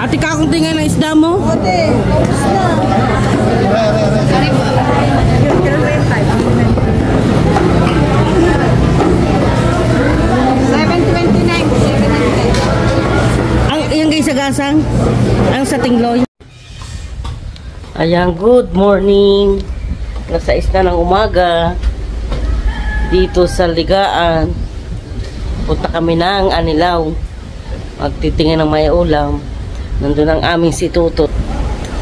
Ate kakunti nga ng isda mo? Ate, isda. Sorry po. Yung guys sa gasang? Ang sa tingloy? Ayan, good morning. Nasa isda ng umaga. Dito sa Ligaan. Punta kami ng Anilaw. Magtitingin ng may ulam. Nandun ang aming si Tutot.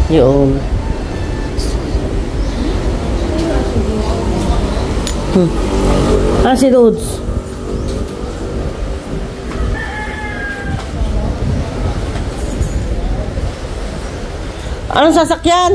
Yun. Ah, si Tutots. Anong sasakyan?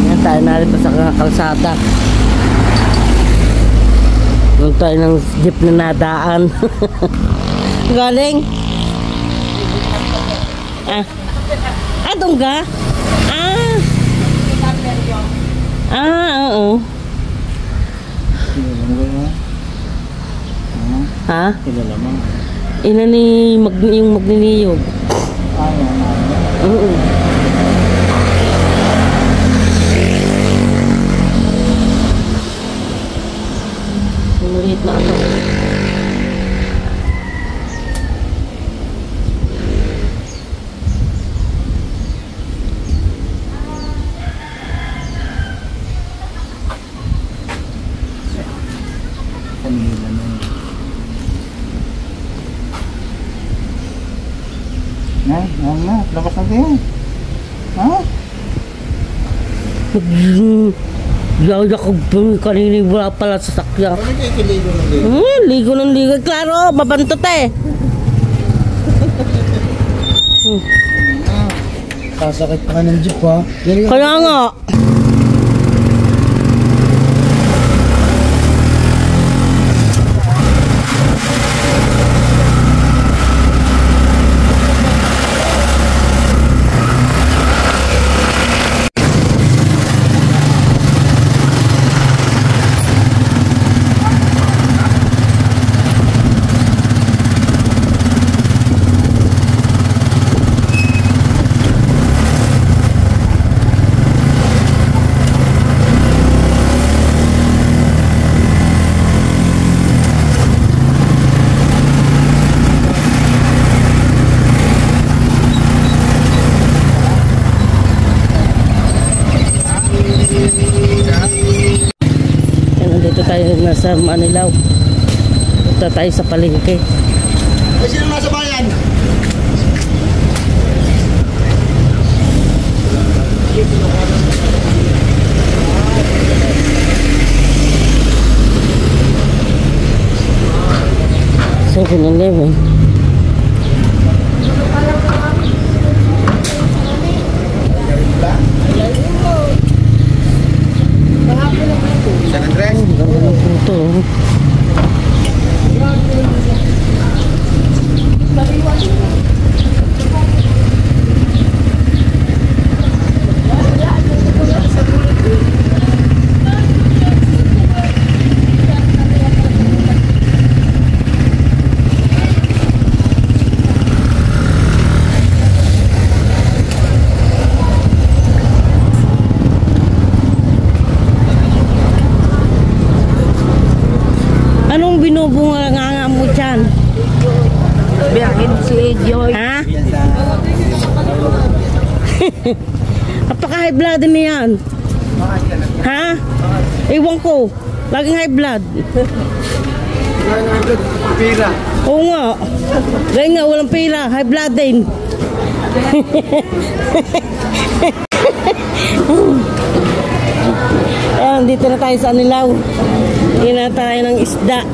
Yan tayo narito sa kalsada. Doon tayo ng jeep na nadaan. Galing? Doon ka? Oo. Ha? Ina ni yung magniniyog. Oo. Umulit na ako. Na, labas natin. Ha? Yaya ko kanina wala pala sa sakya. Ligo ng ligo. Klaro, mabantot eh. Sasakit pa ka ng jeep ha. Kaya nga. Nasa Manilaw. Punta tayo sa palengke. Ay, sino nasa bayan? So, 7-Eleven. San Andres? Ito. Anong binubunga nga mo dyan? Biyahin si Joy. Ha? Napaka-high blood na yan. Ha? Ewan ko. Laging high blood. Pira. Oo nga. Gaya nga, walang pila. High blood din. Ayan, dito na tayo sa Anilaw. Hina tayo ng isda.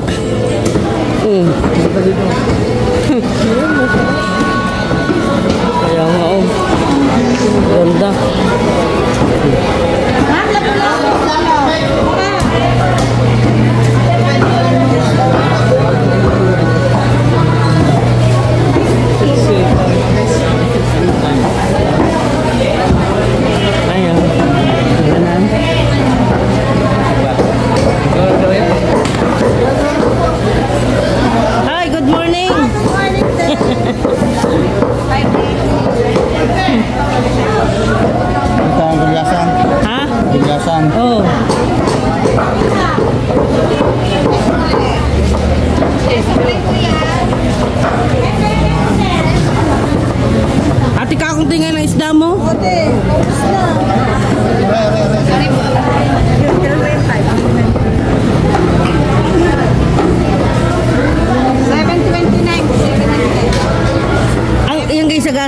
Kaya nga, oh. Ganda.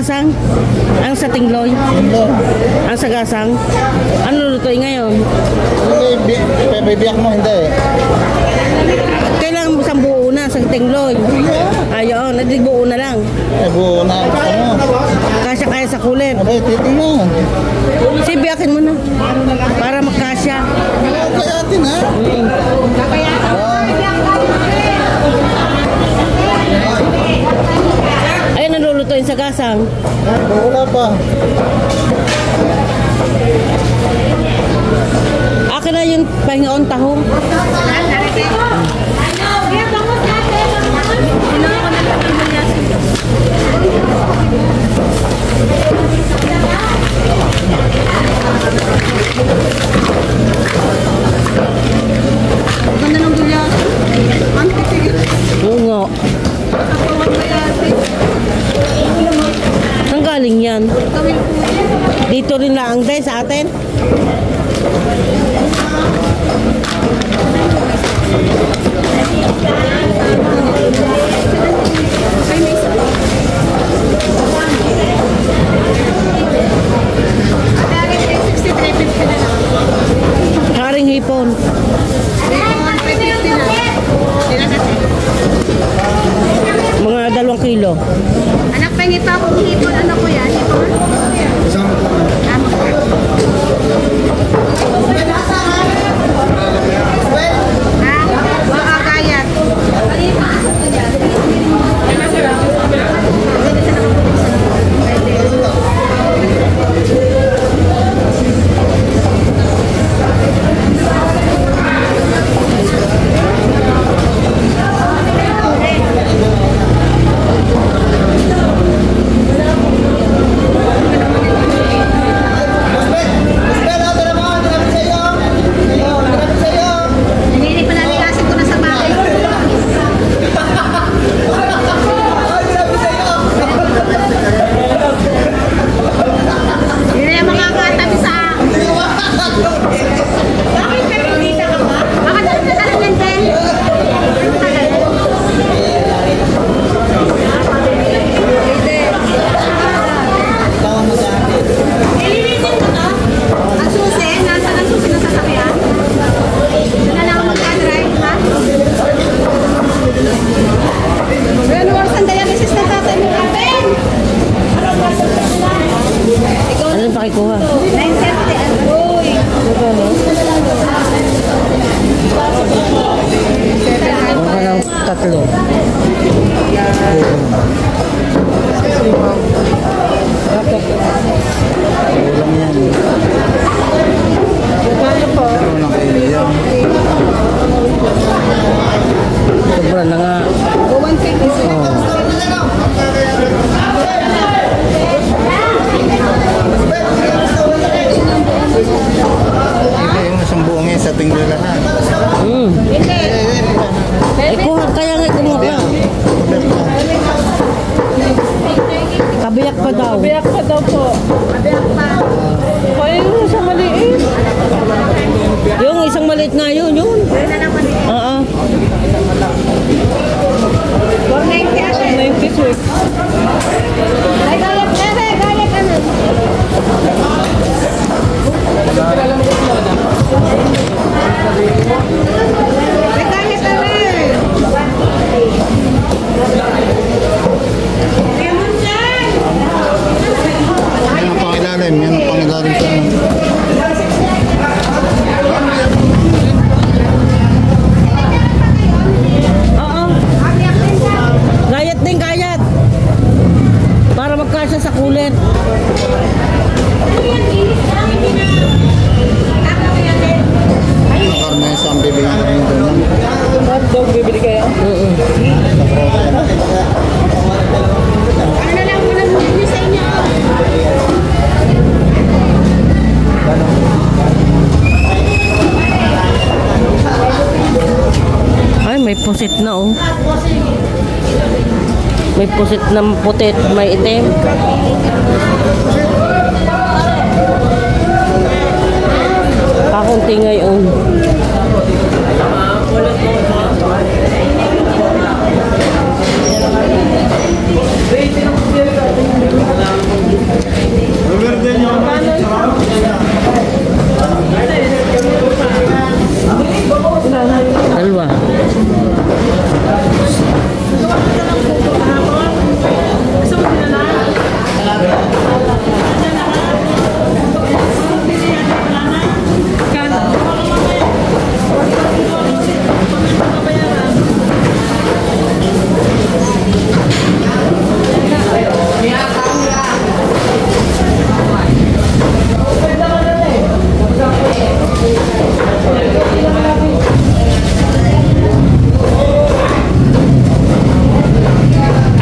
gasang? Ang sa tingloy? Ang sa gasang? Ano lutuin ngayon? Hindi, bibiyak mo, hindi. Kailangan mo isang buo na sa tingloy. Ayun, buo na lang. Buo na, Kasya kaya sa kulit. Abay, titingnan. Sibiyakin mo na. Para magkasya. Kaya atin, ha? Ayun, nalulutuin sa gasang. Wala pa. Akin na yung pahingaon tahong. Ganda ng gulya. Ang titigil. Oo nga. Kapawag na yate. Saan galing yan? Kawil po. Dito rin lang din sa atin. Ay, may isa. Ate, 63.50 na lang. Haring hipon. Ate, 350 na. Sila kasi. Mga 2 kilo. Anak, pengit pa akong hipon. Ano ko yan? Hipon? Isang mo. Tama ko. Ha? Baka gayat. Hindi pa namin kasi ko na sa bahay. Hindi na makakatabi sa... Bakit pero dito ka ba? Baka nagtatalan yan, Ben. Nililitin ko to. Ang susi, nasaan ang susi ng sasakyan? Doon na lang ako magka-drive, ha? Well, saan tayo misis na tatay mo, Ben? Ano yung pakikuha? 970. Uy. Baka ng 3. Ulam yan. Ano po? Ano na kayo yan? Sobra na nga. 150. Hindi, yung isang buong yan sa tingin na. Hindi. Kuha, kaya nga kumuha ka. Kabiyak pa daw. Kabiyak pa daw po. Kaya yung isang maliit. Yung isang maliit nga yun. Yun na naman. Oo. 490 ate. 90 sweet. Ay, gayat ka na. Gayat ka na. Ay, gayat ka na. Yan ang pangilalim. Yan ang pangilalim sa ano. Oo. Gayat din, gayat. Para magkasya sa kulit. Ang karne sa ang bibigyan rin doon. Hotdog, bibili kayo? Ano na lang muna bumili sa inyo? Ay, may pusit na oh. May pusit na putit, may itim. Kakunti ngayon.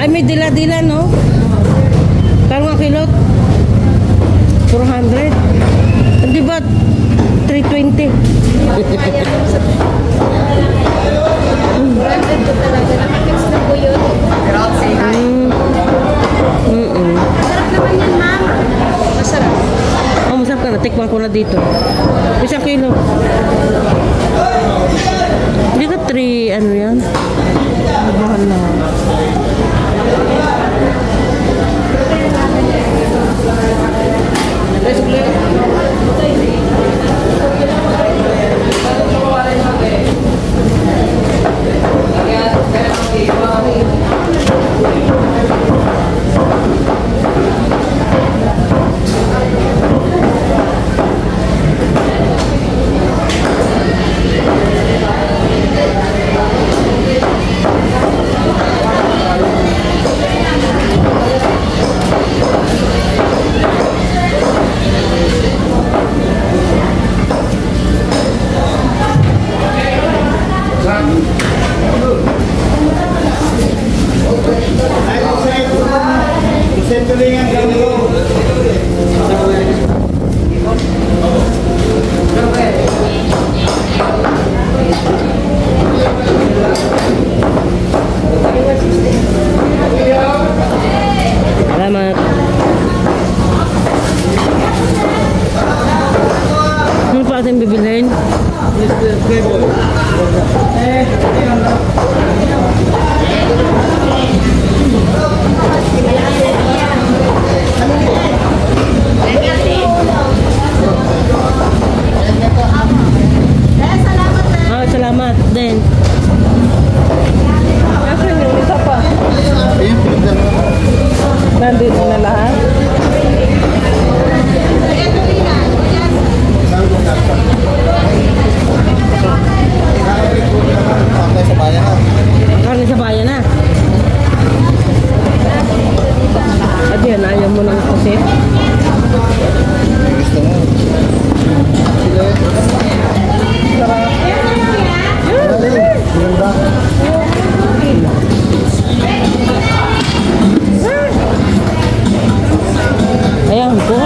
Ay, may dila-dila, no? Kano nga kilot? 400. Hindi ba? 320. Masarap naman yan, ma'am. Masarap. Oh, masarap ka na. Tikman ko na dito. Isang kilo. Hindi ka 3, ano yan? Mahal na. Salamat. Ano pa ating bibilhin? Salamat din. Nasaan yung isa pa? Nandito na lahat? Karne sa bayan na. At yan, ayaw mo ng pusit. Gusto mo? Ayan po.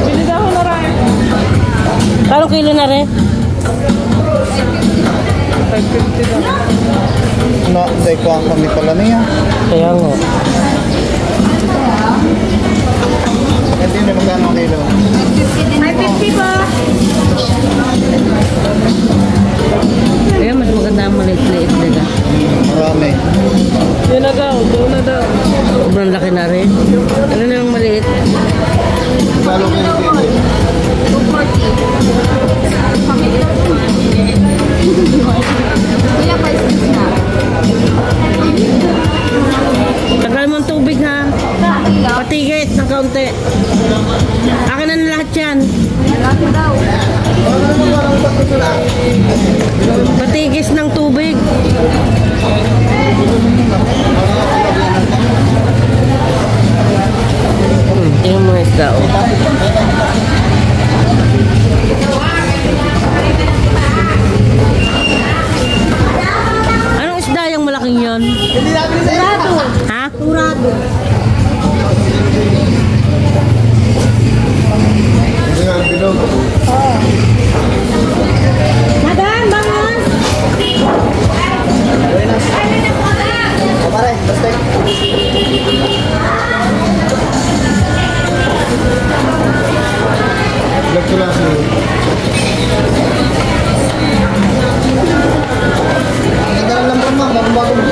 Bilis ako na rin. Kano kilo na rin? 550 na. No, dahil ko ang kami pala niya. Kaya nga. Hindi na magkano ang kilo. 550 po. Kaya mas maganda ang maliit-liit nila. Marami. Yun na daw, doon na daw. Sobrang laki na rin. Ano na lang maliit? Lalo kayo dito. 240. Kuya, 5 na. Tagal mo ang tubig ha. Patigit ng kaunti. Akin na lahat yan. Malaki daw. Patigis ng tubig. Tingnan mo yung isda oh. Anong isda yung malaking yon? Turado. Ha? Turado. Hindi nga ang bilog. Madaan, bangas. Pare, basta. Vlog ko lang siya. Nagdaran lang po ma'am, bagong-bagong.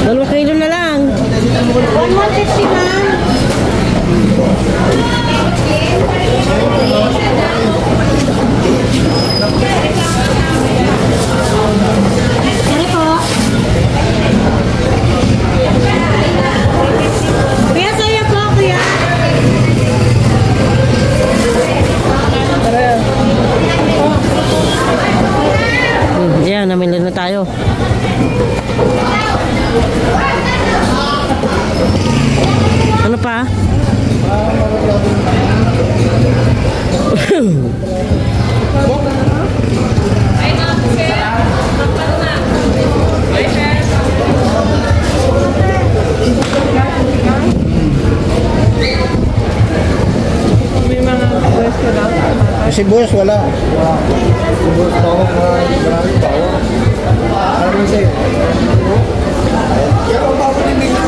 Dalawa kilo na lang. 150 na. Ano po? Kuya, sa'yo po, kuya. Tara. sibuyas wala. Sibuyas bawang, maraming bawang. Ano sa'yo? Kaya ang bawang hindi na.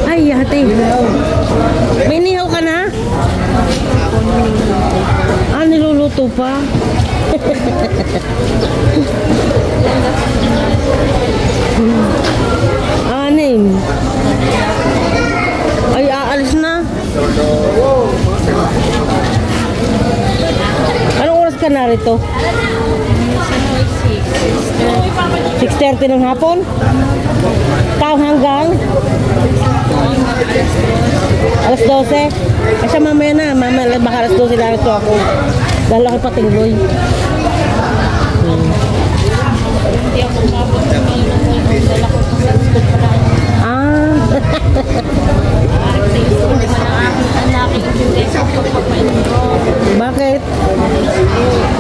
Ay, ate. May nihaw ka na? Ah, niluluto pa. Anim. Ay, aalis na. Anong oras ka na rito? 6:30 ng hapon? Tao hanggang? Alas 12? Kasi mamaya na, baka alas 12 lang ito ako. Dahil ako patingloy. Hindi ako mabot sa mga dala ko sa school pa lang. Ah. Parang sa school, di man ang aking anak, hindi sa pagpapainro. Bakit?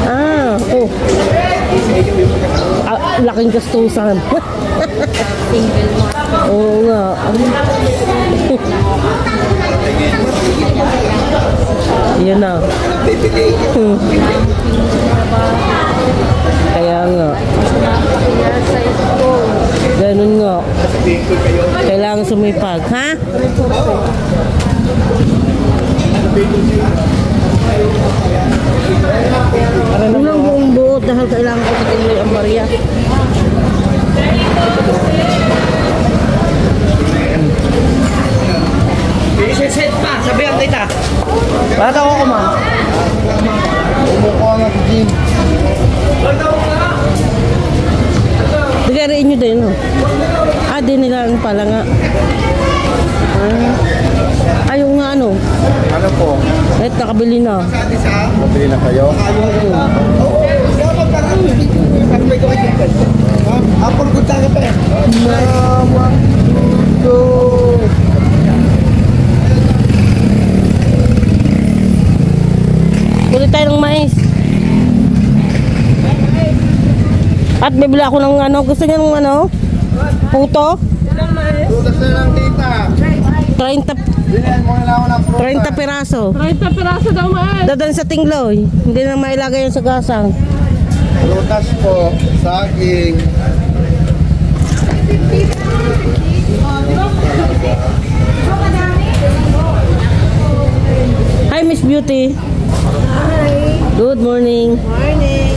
Ah, oh. Ah, laking gastusan. Single mo. Oo nga. Yan na. Kaya nga. Napakaya sa school. Ganun nga. Kailangan sumipag. Ha? Unang buong buo dahil kailangan ko patuloy ang barya. Set pa, sabihan kita. Bata ko ma. Mukha nga Jim. Digariin nyo din, no? Ah, di nila pala nga. Ah. Ayaw nga, ano? Ano po? Eh, nakabili na. Mabili na kayo? Apol ko tayo pa eh. Mama. Kulit tayo ng mais. At bibili ako ng ano. Gusto niya ng ano? Puto? Tutas na lang tita. 30 Bilhin mo na ako ng prutas. 30 piraso. 30 piraso daw mais. Dadan sa tingloy. Hindi na mailagay yung sa gasang. Prutas po. Saging. Hi, Miss Beauty. Good morning. Morning.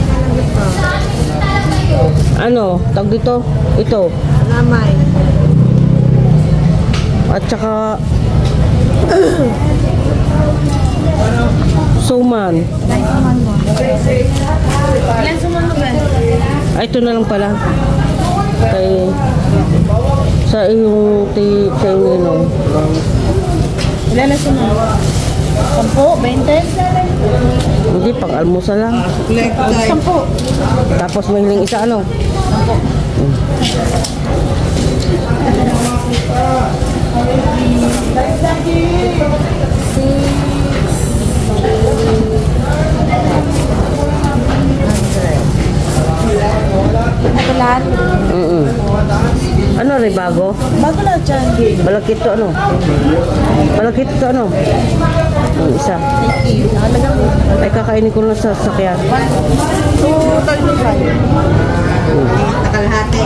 Ano? Tag dito? Ito. Lamay. At saka suman. Ilan suman mo ba? Ay, ito na lang pala. Kay sa iyong sa iyong ninong. Ilan na suman? 10? 20? Hindi, pang almusal lang. 10. Tapos may hiling isa, ano? Ito lahat? Ano, bago? Bago na dyan. Malakit to, ano? Malakit to, ano? Yung isa. Ay, kakainin ko na sa sakyan. 235. Nakalahati.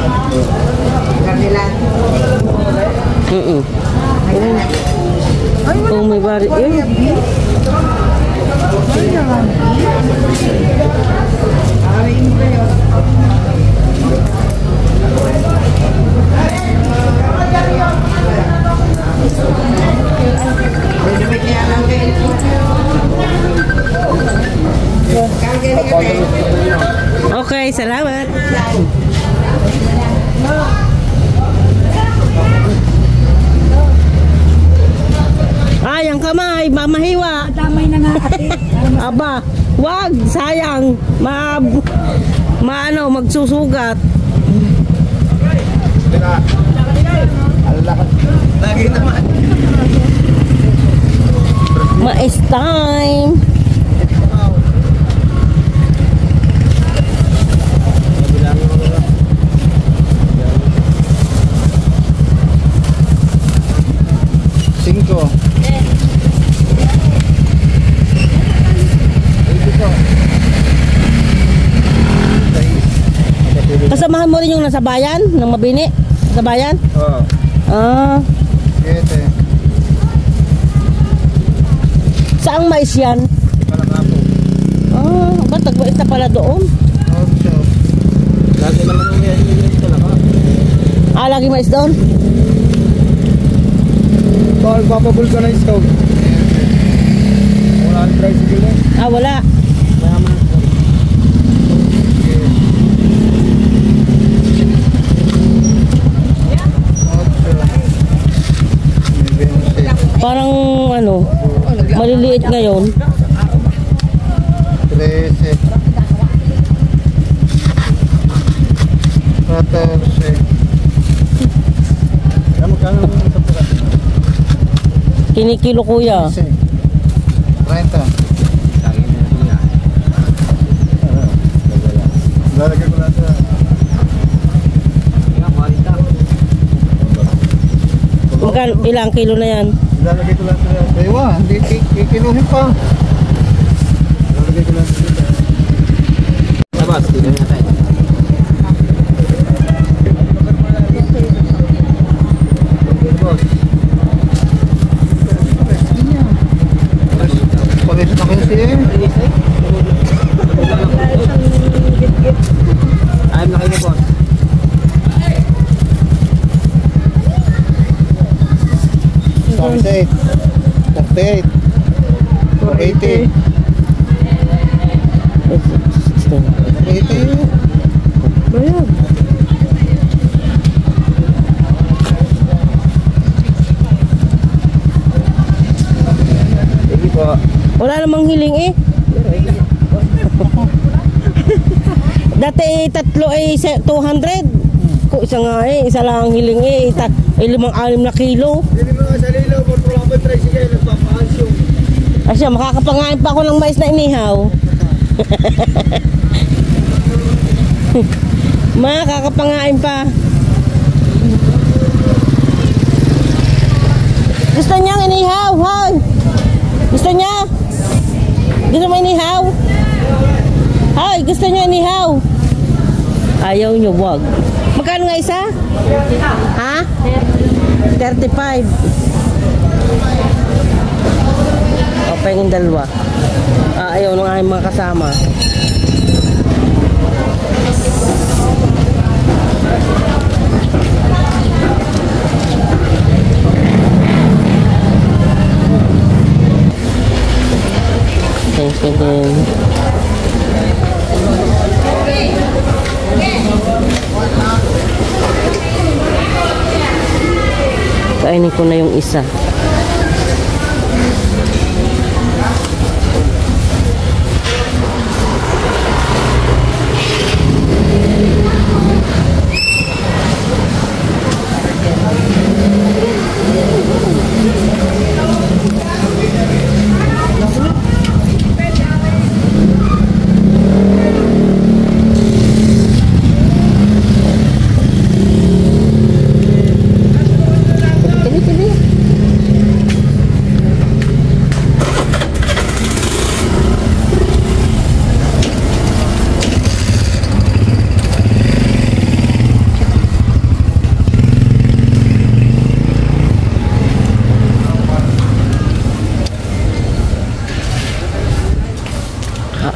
Karnilan. Kung may bari, yun. Okay, salamat. Ay, ang kamay, mamahiwa. Damay na nga ate. Aba, wag, sayang. Maano, magsusugat. Lagi naman. Mais time. Cinco. Kasamahan mo rin yung nasa bayan, ng Mabini? Sa bayan? Oo. Ah, 7. saang mais yan? Kalakapo. Ah, ba't nagmais na pala doon? 8. Lagi naman ang yan kalaka. Ah, lagi mais doon? Paul, papabul ka na stove. Wala ang tricycle na. Ah, wala. Parang ano, maliliit ngayon. 13. 14. Kinikilo kuya. 30. Lalagay ko lang sa Ilang kilo na yan? lalagay ko lang sa Ewa, hindi kikinuhin pa. Lalagay ko lang sa labas, hindi na tayo. Pag-isa na kayo siya ayun na kayo na boss. Sunset 38 480 480 Ayan. Sige po. Wala namang hiling eh. Dati tatlo ay 200. Kung isa nga eh, isa lang ang hiling eh. 5-6 na kilo. Hindi mo sa lilaw, magpulapad tricycle, nagpapahansyo. Asya, makakapangain pa ako ng mais na inihaw. Makakapangain pa. Gusto niyang inihaw, hoy? Gusto niya? Gusto mo inihaw? Hoy, gusto niya inihaw? Ayaw niyo, wag. Magkano nga isa? Ha? 35. O, pahingin dalawa. Ayaw nung aking mga kasama. Thank you din. Kainin ko na yung isa.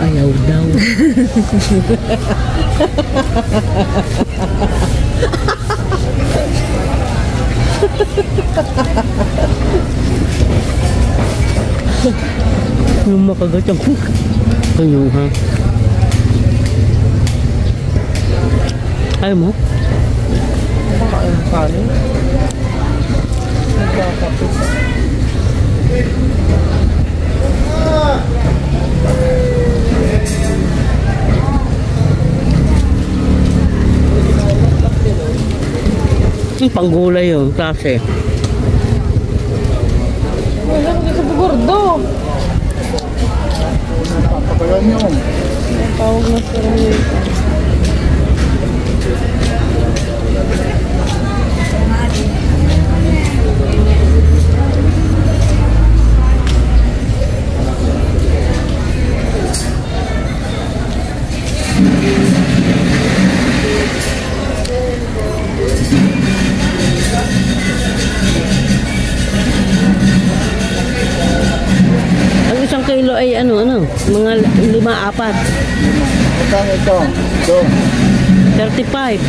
Ayaw daw. Yung makagat ang kanyo ha. Ayaw mo? Makain kanin. Nagkakapit. Yung panggulay yun, klase. Wala ko sa gordo. Pagkagan nyo. Ang tawag na sa rin. Ang isang kilo ay ano, mga 5-4. Saan ito? Ito. 35.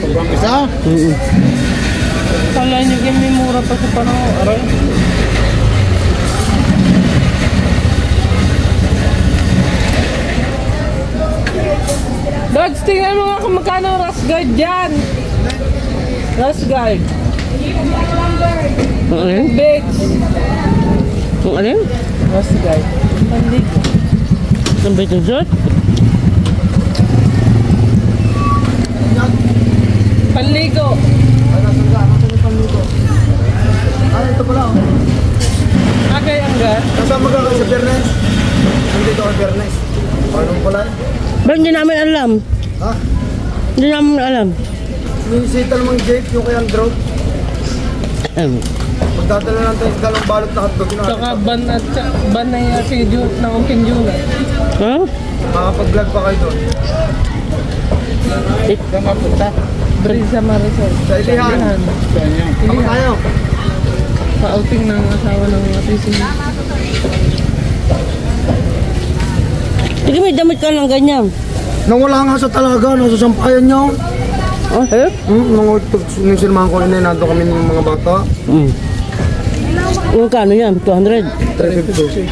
Sobrang isa? Kala niyo yung may mura pa sa panahon. Aray. Dogs, tingnan mo nga kung magkano ang Rust Guard dyan. Rust Guard. Ang alin? Bitch. Ang alin? Rust Guard. Pandigo. Ang betong shot? Panligo. Ah, ito pala. Agay ang gar. Kasama ka sa Bernes? Nandito ka Bernes. Paano pala? Ba, hindi namin alam. Ha? Hindi namin alam. Minisita namang Jake, yung kay Andrew. Magdadala lang tayo sa dalawang balot na hotdog na. Saka ban na yung si June na umping June. Ha? Makapag-vlog pa kayo doon. Saan ka punta? Brisa Marisol. Sa Ilihan. Tama tayo. Pa-outing ng asawa ng mga tising. Sige, may damit ka lang ganyan. Nang wala nga sa talaga, nasa sampayan niyo. Oh, eh? Nung sinamahan ko rin, nandun kami ng mga bata. Yung kano yan? 200? 350.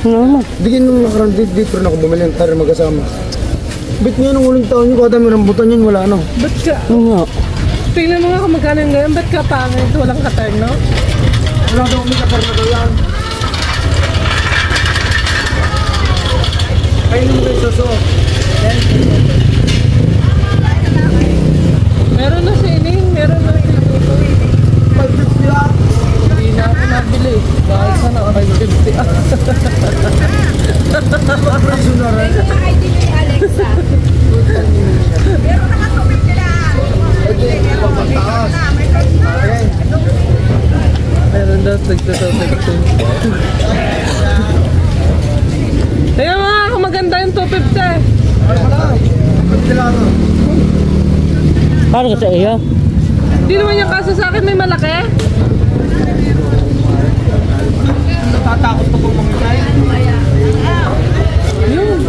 Ano naman? Bigyan nung nakaraan dito rin ako bumili ng tire magkasama. Bit niya nung uling taon niyo, kada may rambutan yun, wala ano. Ba't ka? Oo nga. Tingnan mo nga kung magkano yung ganyan. Ba't ka pangit? Walang katern, no? Wala daw kami kaparma daw yan. Kayo nung guys, susuot. Meron na si Ining. Meron na si Tuto. 550 lang. Hindi na ako nabili. Dahil sana 550. Presyo na rin. Meron daw nagtataw. Tingnan mo nga kung maganda yung 250. Ay, wala. 550 lang. Para ka sa iyo? Hindi naman yung kaso sa akin may malaki. Natatakot ko pong mamigay. Yun.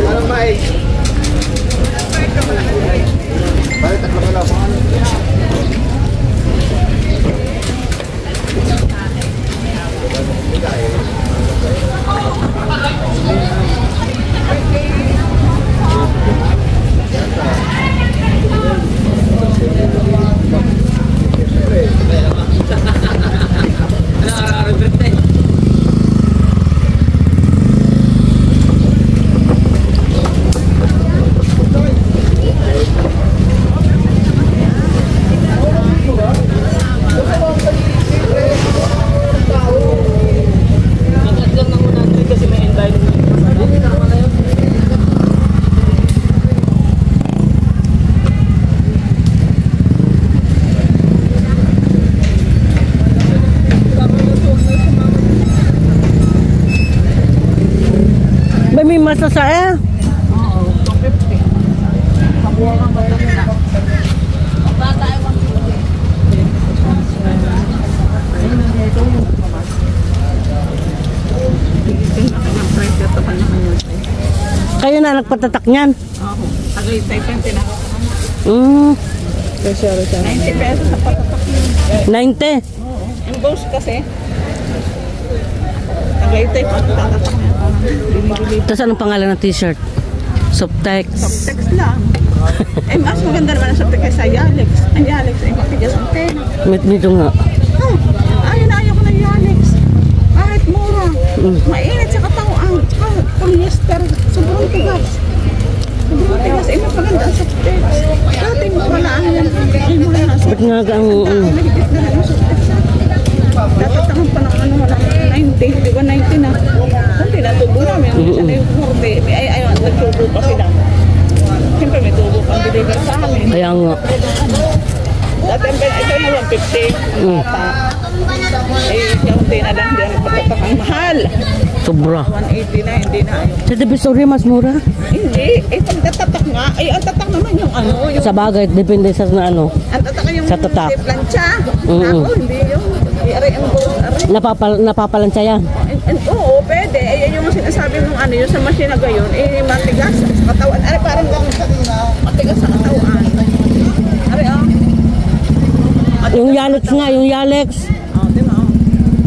Ano ba eh? Balik, tatlo ka lang. May masasaya? Oo, 250. Mabuha ka ba ito na? Bata ay 150. Kayo na nagpatatak niyan? Oo. Tagaytay pa yung tinakot. Kasi 90 pesos sa patatak yun. 90? Oo. Yung boss kasi. Tagaytay pa patatak niya. Tapos anong pangalan ng t-shirt? Softex. Text lang. Eh, mas maganda naman ang subtext kaysa Yalex. Ang Yalex ay matigas ang pena. Dito nga. Ayaw na ayaw ko ng Yalex. Kahit mura. Mainit sa katawan. Polyester. Sobrang tigas. Hindi Mas mas maganda sa Tex. Dati wala yan. Ba't nga ang Dapat naman pa ng ano, wala 90, di ba 90 na? Hindi natubo namin. Ano yung horde? Ay, nagtubo pa sila. Siyempre may tubo pang deliver sa amin. kaya nga. Dati ito na 150. Yung na lang, hindi ang pagkatakang mahal. Sobra. 180 na, hindi na ayaw. Sa Divisoria mas mura. Hindi, pagkatatak nga. Ay, ang tatak naman yung ano. Yung, Sa bagay, depende sa ano. ang tatak yung sa tatak. plancha. Mm-mm. Ako, hindi yung. Aray ang boss, aray. Napapalansya yan. Oo, pwede. Ay, yung sinasabi mong ano, yung sa machine na gayon, matigas sa katawan. Aray, parang matigas sa katawan. Aray, Yung Yalex nga, yung Yalex. di ba?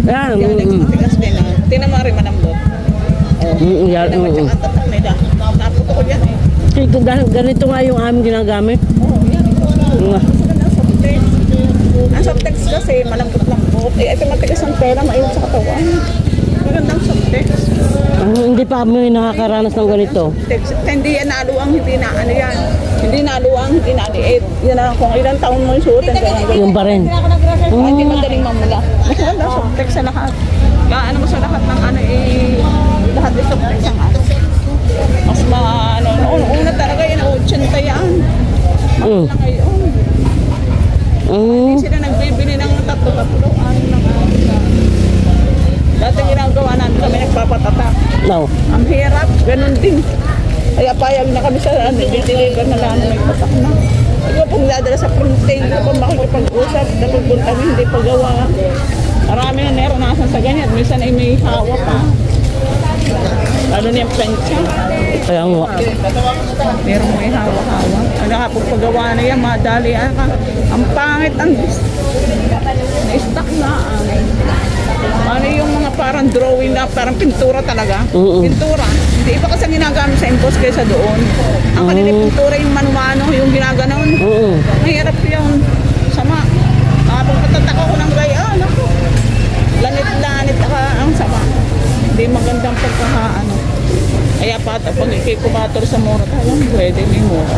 Yan. Yung matigas din. Tinan mo rin manambot. Ang tatak nila. Naputo ko yan eh. Ganito nga yung aming ginagamit. Oo, yan. Nga. Ang Softex kasi malambot-lambot. Ito matigas ang pera, mainit sa katawan. Magandang Softex. Hindi pa kami nakakaranas ng ganito. Hindi yan naluwang, hindi na ano yan. Hindi naluwang, hindi naliit. Yan na kung ilang taon mo yung suot. Yung pa rin. Hindi madaling mamula. Mas magandang Softex sa lahat. Kaya ano mo sa lahat ng ano lahat ng Softex ang ano. Mas una talaga yan, 80 yan. Mahal na ngayon. Hindi sila nagbibili ng tatlo, ano ng dati ginagawa namin kami nagpapatatak. No. Ang hirap, ganun din. Kaya payag na kami sa deliver na lang may patak na. Ikaw pong dadala sa printing, ikaw pong makikipag-usap, napagpunta mo, hindi paggawa. Marami na naranasan sa ganyan, minsan ay may hawa pa. Lalo niya plancha. Kaya nga. Merong may hawa-hawa. Ano nga pong paggawa na yan, madali. Ang pangit, ang na-stuck na. Ano yung mga parang drawing na, parang pintura talaga. Pintura. Hindi iba kasi ginagamit sa emboss kaysa doon. Ang kanila pintura yung mano-mano, yung ginaganon. Mahirap yung sama. Pag patatak ako ng gaya, naku. Lanit-lanit ang sama. Hindi magandang pagkakaano. Kaya pag ikikubator sa mura tayo, pwede may mura.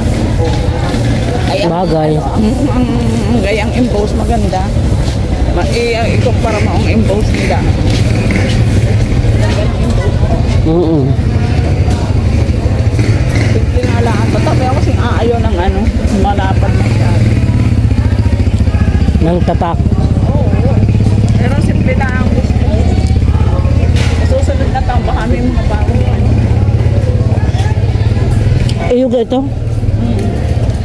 Bagay. Ang gayang emboss maganda. Ikumpara mo ang emboss nila. Simple nga lang ang tatak. Kaya kasi ayaw ng ano, malapad na siya. Nang tatak. Oo. Pero simple lang ang gusto. Susunod na taon, baka may mga bagong ano. Yung ito?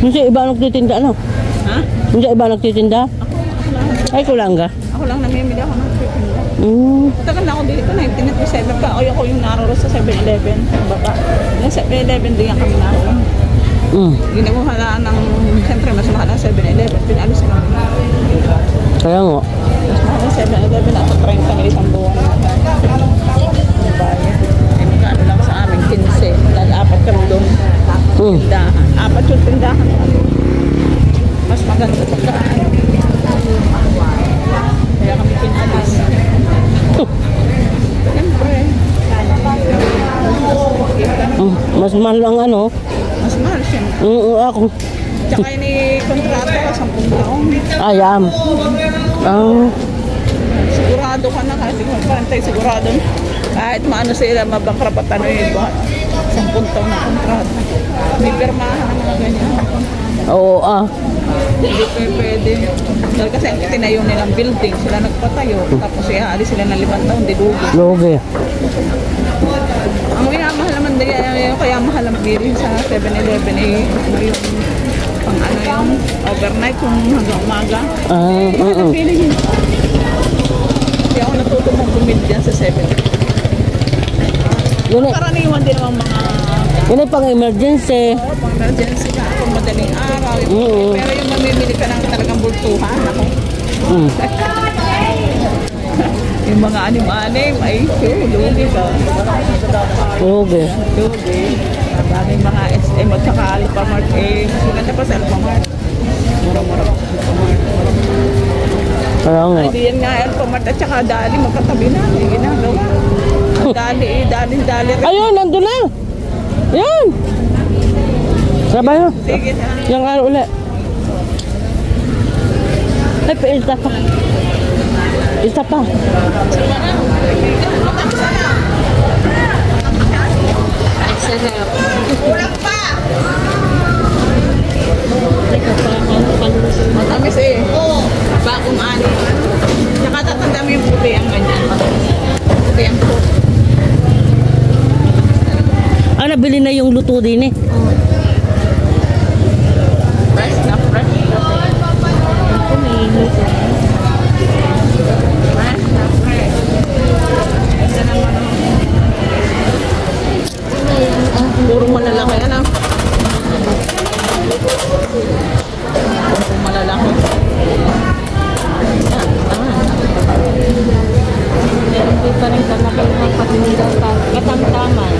Hindi iba nagtitinda, ano? Ha? Hindi iba nagtitinda? Ay, kulang ka? Ako lang namimili ako ng pipinda. Tagal na ako dito, 1997 pa. Ako yung naroon sa 7-Eleven. Baba. Sa 7-Eleven din yan kami naroon. Ginawa ng, siyempre mas mahal ang 7-Eleven. Pinalis na kami. Kaya nga. Mas mahal ang 7-Eleven at 30 mil isang buwan. Ay magkano lang sa amin, 15. Nag-apat kami doon. Tindahan. 4 yung tindahan. Mas maganda pagkaan. Kaya kami pinalis. Siyempre. Mas mahal ang ano? Mas mahal siyempre. Ako. Tsaka ini kontrata, 10 taon. Ayam. Sigurado ka na kahit ikaw pantay, sigurado. Kahit maano sila, mabakrapat ano yung 10 taon na kontrata. May pirmahan ng mga ganyan. Oo, Hindi pwede. Dahil kasi ang tinayo nilang building, sila nagpatayo. Tapos iaalis sila ng 5 taon, di dugo. Loge. Ang mahal naman din, kaya mahal ang bilhin sa 7-Eleven ano yung pang ano yung overnight kung hanggang umaga. Mahal ang bilhin. Kaya ako natuto mong bumili dyan sa 7-Eleven. Karaniwan din naman mga yun ay pang emergency. pang emergency ka, pang madaling araw. Pero yung mamimili ka ng talagang bultuhan, ako. Yung mga anim-anim, ay lugi ka. Loge. Lugi. Daming mga SM at saka Alphamart. Maganda pa sa Alphamart. Mura-mura pa sa Alphamart. Kaya nga. Ay, di yan nga Alphamart at saka Dali, magkatabi na. Hindi ginagawa. Dali rin. Ayun, nandun na. Yan. Trabaho. Sige na. Yung araw ulit. Ay, isa pa. Isa pa. Kulang pa! Matamis eh. Oo. Bagong ani. Tsaka tatanda mo yung puti ang ganyan. Puti ang puti. Ah, nabili na yung luto din eh. Fresh na fresh. Fresh na fresh. Ganda naman. Puro malalaki yan ah. Puro malalaki. Hindi pa rin kalaki ng patinda pa. Katamtaman.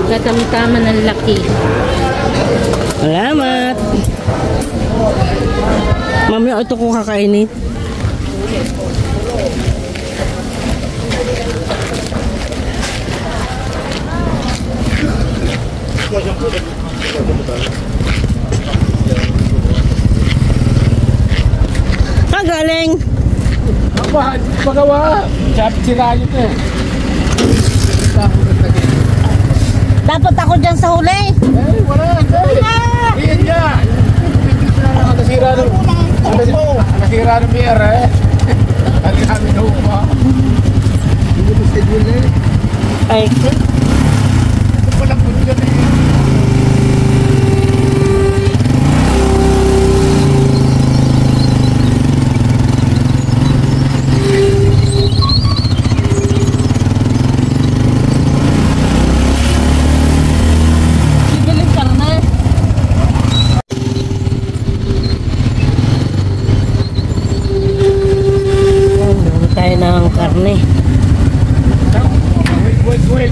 Katamtaman ng laki. Salamat. Mamaya ito ko kakainin. Galing. Apa? Pagawa. Sira yun eh. Dapat ako dyan sa huli. Eh, wala. Iyan niya. Nasira ng beer eh. Ang kami na upa. Hindi mo schedule eh. Ay, Walang po dyan eh. tayo ng karne.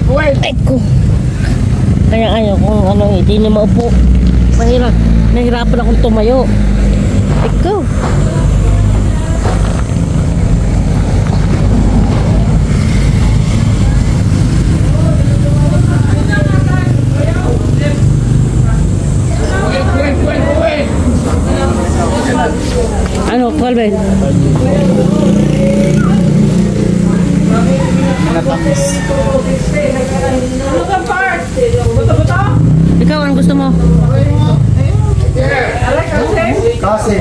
Wait. Ay ko. Kaya ayaw kung ano, hindi na maupo. Mahirap. Nahirapan akong tumayo. Ikaw. Ano, Calvin? Ikaw, anong gusto mo? Kasi.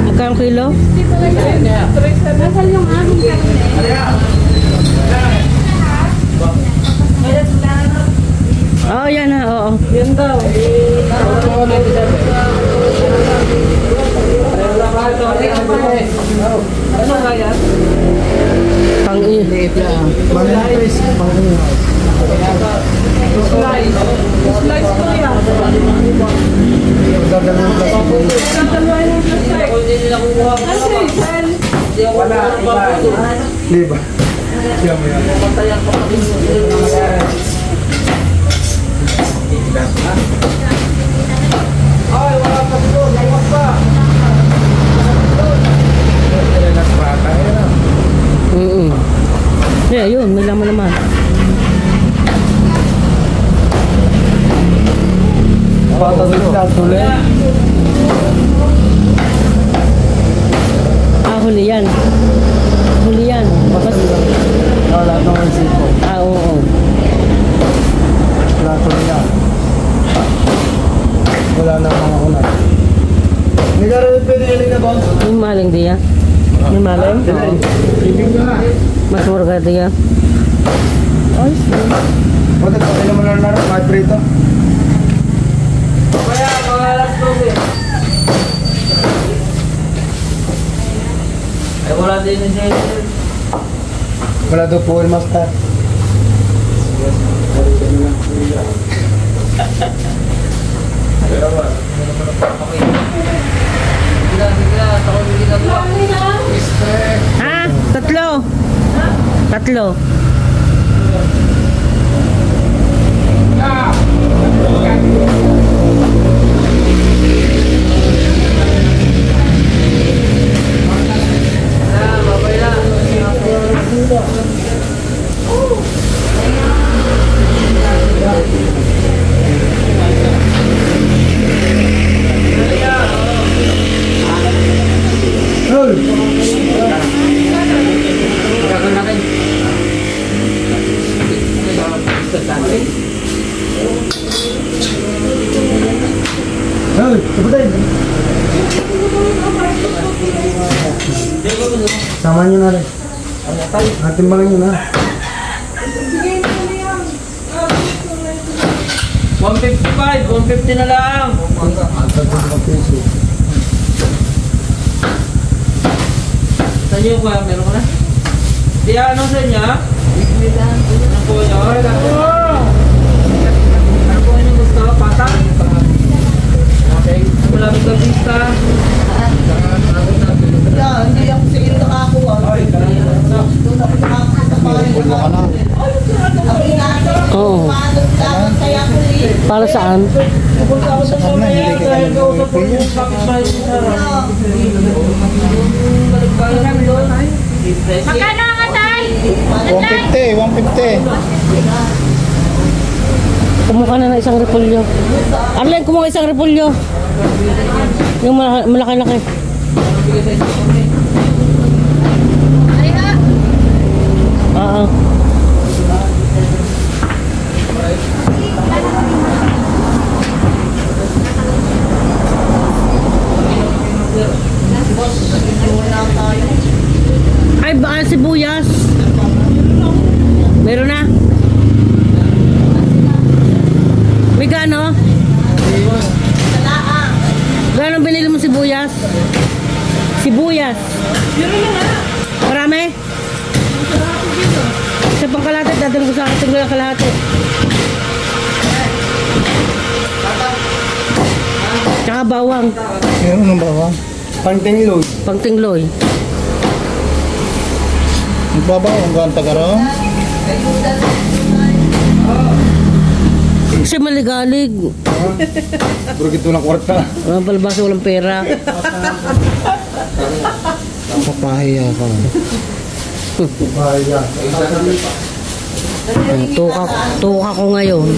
Magkano kilo? Nasaan yung aming Oo, yan ha, oo. Yan daw. Ano nga yan? Pang-i. Manipis. Slice. Slice ko yan. Diba? Siya mo yan. Ay, wala pa dito. Lawak pa. Yeah, yun. May laman naman. Huli yan. Huli yan. Bakas. Wala naman sipo. Oo. Plato niya. Wala na mga unat. Hindi ka rin pwede iling na ba? Yung maling diya. Yung maling? Ibig ka na. Masura ka diya. Ay, Buti pa kayo naman na laro. Kahit prito. Kaya, mga alas 12. Ay, wala din yung Jason. Wala daw po yung master. ha? Tatlo. Tatlo. Sama nyo na rin. Timbangan nyo na. 155, 150 na lang. Sa inyo ba? Meron ko na? Di ano sa inyo? Ano po yun? Ano po yun gusto? Patang? Okay. Malapit ang vista. Hindi ako sa ilo nakakuha. Pulmo ka na. Oo. Para saan? Sakap na, hindi kayo pulmo. Magkano ang atay? 150. Kumuha ka na ng isang repolyo. Arlen, kumuha isang repolyo. Yung malaki-laki. Ay ha? Oo. Ay, baka sibuyas. Meron na? May gano? Gano binili mo sibuyas? Sibuyas. Marami? Sa pangkalahati, dadalhin ko sa akin ng kalahati. Tsaka bawang. Meron ng bawang. Pangtingloy. Pangtingloy. Magbabawang ka ang tagarong. Kasi maligalig. Burgit mo ng kwarta. Walang palabasa, walang pera. Papahiya ka. Papahiya. Tuka ko ngayon.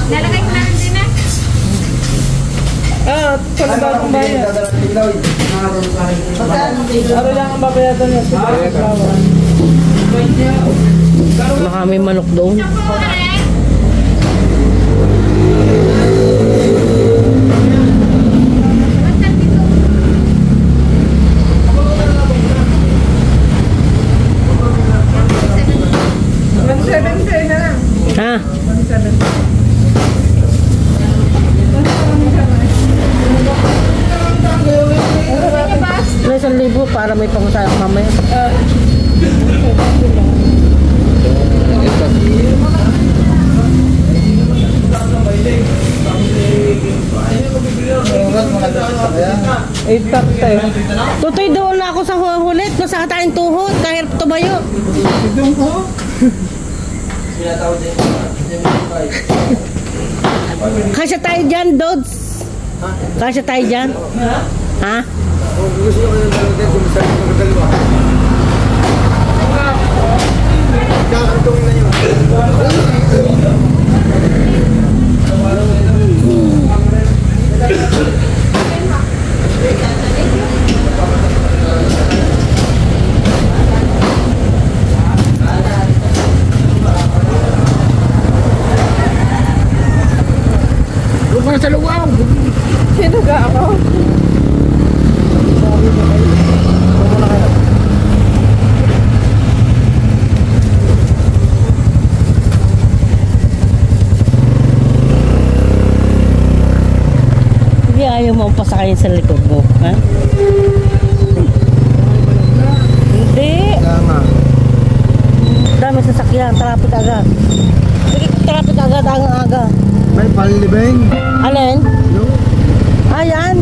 Nalagay ko na rin din Pagkakang bayan. Ano lang ang babayadan niya sa Baka may manok doon. Ha? May 1,000 para may pangusayan mamaya. Tutoy doon na ako sa hulit. Nasa tayong tuhod. Kahit tumayo. Kasya tayo dyan, Dods. Kasya tayo dyan. Ha? Gusto nyo kayong dalawa din, sumisali ko ng dalawa. Kakantungin na yun. Lupa sa luwaw. Sino ka ako? Hindi ayaw mo pasakayin sa likod mo. Ha? Hindi. Tama. Dami sasakyan. Traffic agad. Sige, traffic agad. Aga. May palilibeng. Alin? No? Ayan.